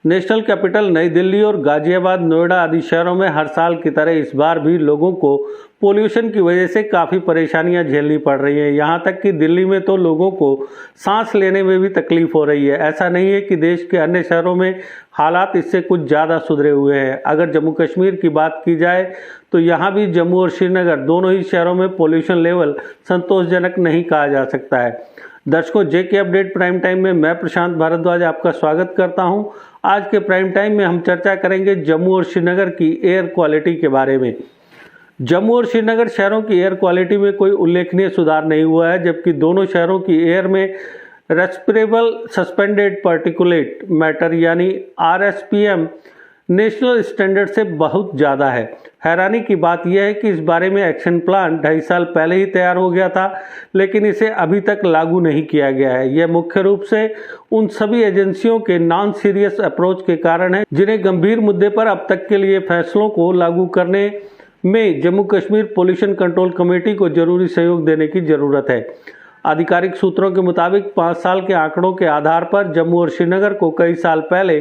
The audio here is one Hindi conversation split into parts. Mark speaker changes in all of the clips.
Speaker 1: नेशनल कैपिटल नई दिल्ली और गाजियाबाद, नोएडा आदि शहरों में हर साल की तरह इस बार भी लोगों को पोल्यूशन की वजह से काफ़ी परेशानियां झेलनी पड़ रही हैं। यहां तक कि दिल्ली में तो लोगों को सांस लेने में भी तकलीफ हो रही है। ऐसा नहीं है कि देश के अन्य शहरों में हालात इससे कुछ ज़्यादा सुधरे हुए हैं। अगर जम्मू कश्मीर की बात की जाए तो यहाँ भी जम्मू और श्रीनगर दोनों ही शहरों में पोल्यूशन लेवल संतोषजनक नहीं कहा जा सकता है। दर्शकों, जेके अपडेट प्राइम टाइम में मैं प्रशांत भारद्वाज आपका स्वागत करता हूं। आज के प्राइम टाइम में हम चर्चा करेंगे जम्मू और श्रीनगर की एयर क्वालिटी के बारे में। जम्मू और श्रीनगर शहरों की एयर क्वालिटी में कोई उल्लेखनीय सुधार नहीं हुआ है, जबकि दोनों शहरों की एयर में रेस्पिरेबल सस्पेंडेड पार्टिकुलेट मैटर यानी RSPM नेशनल स्टैंडर्ड से बहुत ज़्यादा है। हैरानी की बात यह है कि इस बारे में एक्शन प्लान 2.5 साल पहले ही तैयार हो गया था, लेकिन इसे अभी तक लागू नहीं किया गया है। यह मुख्य रूप से उन सभी एजेंसियों के नॉन सीरियस अप्रोच के कारण है जिन्हें गंभीर मुद्दे पर अब तक के लिए फैसलों को लागू करने में Jammu Kashmir pollution control committee को जरूरी सहयोग देने की ज़रूरत है। आधिकारिक सूत्रों के मुताबिक 5 साल के आंकड़ों के आधार पर जम्मू और श्रीनगर को कई साल पहले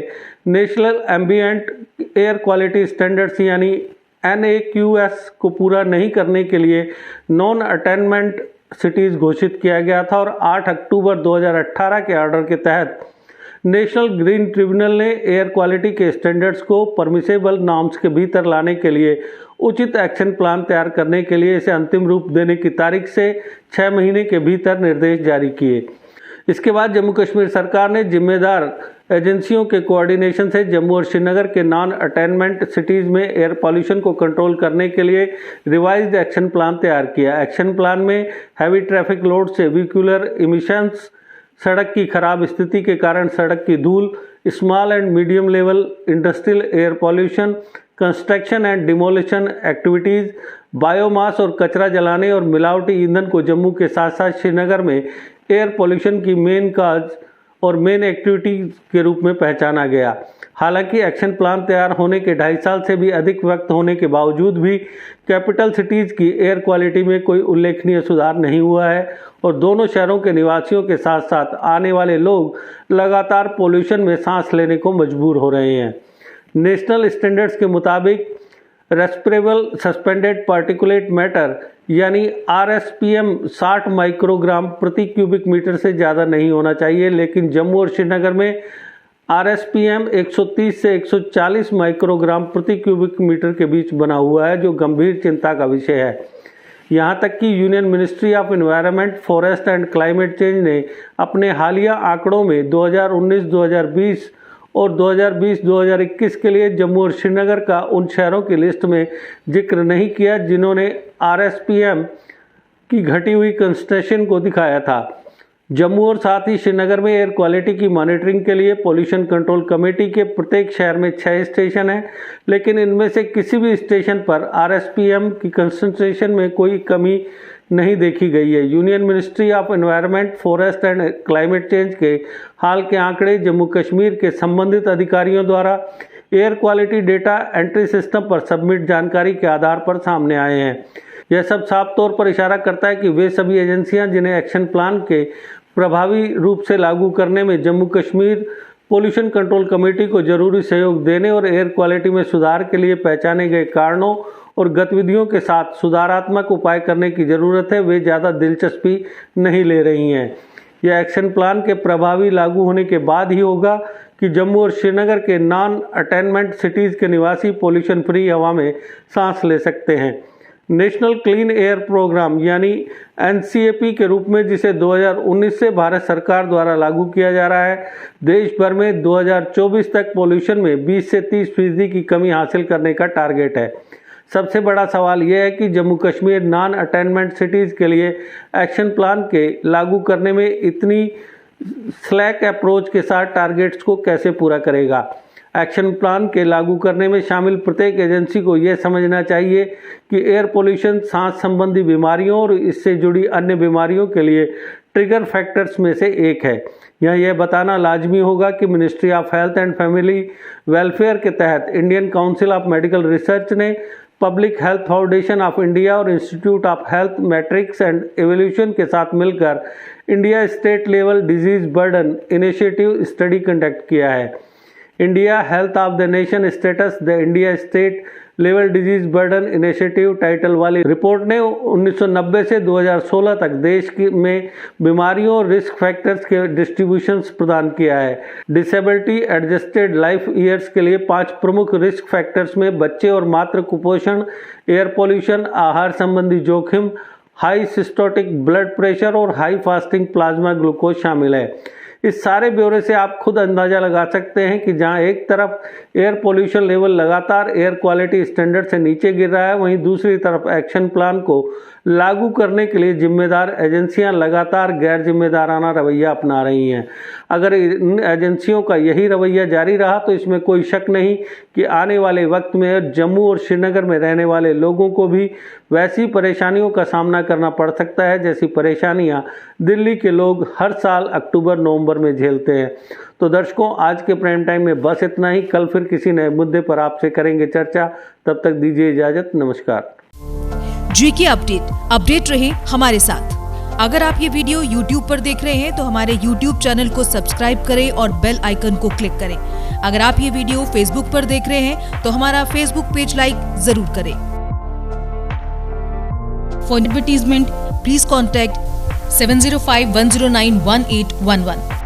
Speaker 1: national ambient air quality standards यानी NAQS को पूरा नहीं करने के लिए नॉन अटेनमेंट सिटीज़ घोषित किया गया था और 8 अक्टूबर 2018 के ऑर्डर के तहत नेशनल ग्रीन ट्रिब्यूनल ने एयर क्वालिटी के स्टैंडर्ड्स को परमिसेबल नॉर्म्स के भीतर लाने के लिए उचित एक्शन प्लान तैयार करने के लिए इसे अंतिम रूप देने की तारीख से 6 महीने के भीतर निर्देश जारी किए। इसके बाद जम्मू कश्मीर सरकार ने जिम्मेदार एजेंसियों के कोऑर्डिनेशन से जम्मू और श्रीनगर के नॉन अटेनमेंट सिटीज़ में एयर पॉल्यूशन को कंट्रोल करने के लिए रिवाइज्ड एक्शन प्लान तैयार किया। एक्शन प्लान में हैवी ट्रैफिक लोड से व्हीक्यूलर इमिशंस, सड़क की खराब स्थिति के कारण सड़क की धूल, small and medium level industrial air pollution, construction and demolition activities, biomass और कचरा जलाने और मिलावटी ईंधन को जम्मू के साथ साथ श्रीनगर में एयर पॉल्यूशन की मेन काज और मेन एक्टिविटी के रूप में पहचाना गया। हालांकि एक्शन प्लान तैयार होने के 2.5 साल से भी अधिक वक्त होने के बावजूद भी कैपिटल सिटीज़ की एयर क्वालिटी में कोई उल्लेखनीय सुधार नहीं हुआ है और दोनों शहरों के निवासियों के साथ साथ आने वाले लोग लगातार पोल्यूशन में सांस लेने को मजबूर हो रहे हैं। नेशनल स्टैंडर्ड्स के मुताबिक रेस्पिरेबल सस्पेंडेड पार्टिकुलेट मैटर यानी RSPM 60 माइक्रोग्राम प्रति क्यूबिक मीटर से ज़्यादा नहीं होना चाहिए, लेकिन जम्मू और श्रीनगर में RSPM 130 से 140 माइक्रोग्राम प्रति क्यूबिक मीटर के बीच बना हुआ है, जो गंभीर चिंता का विषय है। यहाँ तक कि union ministry of environment, forest and climate change ने अपने हालिया आंकड़ों में 2019-2020 और 2020-2021 के लिए जम्मू और श्रीनगर का उन शहरों की लिस्ट में जिक्र नहीं किया जिन्होंने RSPM की घटी हुई कंसंट्रेशन को दिखाया था। जम्मू और साथ ही श्रीनगर में एयर क्वालिटी की मॉनिटरिंग के लिए पोल्यूशन कंट्रोल कमेटी के प्रत्येक शहर में 6 स्टेशन हैं, लेकिन इनमें से किसी भी स्टेशन पर RSPM की कंसंट्रेशन में कोई कमी नहीं देखी गई है। Union ministry of environment, forest and climate change के हाल के आंकड़े जम्मू कश्मीर के संबंधित अधिकारियों द्वारा air quality data entry system पर सबमिट जानकारी के आधार पर सामने आए हैं। यह सब साफ तौर पर इशारा करता है कि वे सभी एजेंसियां जिन्हें एक्शन प्लान के प्रभावी रूप से लागू करने में Jammu Kashmir pollution control committee को जरूरी सहयोग देने और एयर क्वालिटी में सुधार के लिए पहचाने गए कारणों और गतिविधियों के साथ सुधारात्मक उपाय करने की ज़रूरत है, वे ज़्यादा दिलचस्पी नहीं ले रही हैं। यह एक्शन प्लान के प्रभावी लागू होने के बाद ही होगा कि जम्मू और श्रीनगर के नॉन अटेनमेंट सिटीज़ के निवासी पोल्यूशन फ्री हवा में सांस ले सकते हैं। नेशनल क्लीन एयर प्रोग्राम यानी NCAP के रूप में, जिसे 2019 से भारत सरकार द्वारा लागू किया जा रहा है, देश भर में 2024 तक पोल्यूशन में 20 से 30% की कमी हासिल करने का टारगेट है। सबसे बड़ा सवाल यह है कि Jammu Kashmir non attainment cities के लिए एक्शन प्लान के लागू करने में इतनी स्लैक अप्रोच के साथ टारगेट्स को कैसे पूरा करेगा। एक्शन प्लान के लागू करने में शामिल प्रत्येक एजेंसी को यह समझना चाहिए कि एयर पोल्यूशन सांस संबंधी बीमारियों और इससे जुड़ी अन्य बीमारियों के लिए ट्रिगर फैक्टर्स में से एक है। यहाँ यह बताना लाजमी होगा कि ministry of health and family welfare के तहत Indian council of medical research ने public health foundation of India और institute of health metrics and evaluation के साथ मिलकर India state level disease burden initiative study conduct किया है। India health of the nation states, the India state level disease burden initiative title वाली रिपोर्ट ने 1990 से 2016 तक देश में बीमारियों और रिस्क फैक्टर्स के डिस्ट्रीब्यूशंस प्रदान किया है। डिसेबिलिटी एडजस्टेड लाइफ ईयर्स के लिए 5 प्रमुख रिस्क फैक्टर्स में बच्चे और मातृ कुपोषण, एयर पोल्यूशन, आहार संबंधी जोखिम, हाई सिस्टोटिक ब्लड प्रेशर और हाई फास्टिंग प्लाज्मा ग्लूकोज शामिल है। इस सारे ब्यौरे से आप खुद अंदाजा लगा सकते हैं कि जहां एक तरफ एयर पोल्यूशन लेवल लगातार एयर क्वालिटी स्टैंडर्ड से नीचे गिर रहा है, वहीं दूसरी तरफ एक्शन प्लान को लागू करने के लिए जिम्मेदार एजेंसियां लगातार गैर जिम्मेदाराना रवैया अपना रही हैं। अगर इन एजेंसियों का यही रवैया जारी रहा तो इसमें कोई शक नहीं कि आने वाले वक्त में जम्मू और श्रीनगर में रहने वाले लोगों को भी वैसी परेशानियों का सामना करना पड़ सकता है जैसी परेशानियां दिल्ली के लोग हर साल अक्टूबर-नवंबर में झेलते हैं। तो दर्शकों, आज के प्राइम टाइम में बस इतना ही। कल फिर किसी नए मुद्दे पर आपसे करेंगे चर्चा। तब तक दीजिए इजाजत। नमस्कार।
Speaker 2: जीके अपडेट रहे हमारे साथ। अगर आप ये वीडियो YouTube पर देख रहे हैं तो हमारे YouTube चैनल को सब्सक्राइब करें और बेल आइकन को क्लिक करें। अगर आप ये वीडियो Facebook पर देख रहे हैं तो हमारा Facebook पेज लाइक जरूर करें। For advertisement please contact 7051091811।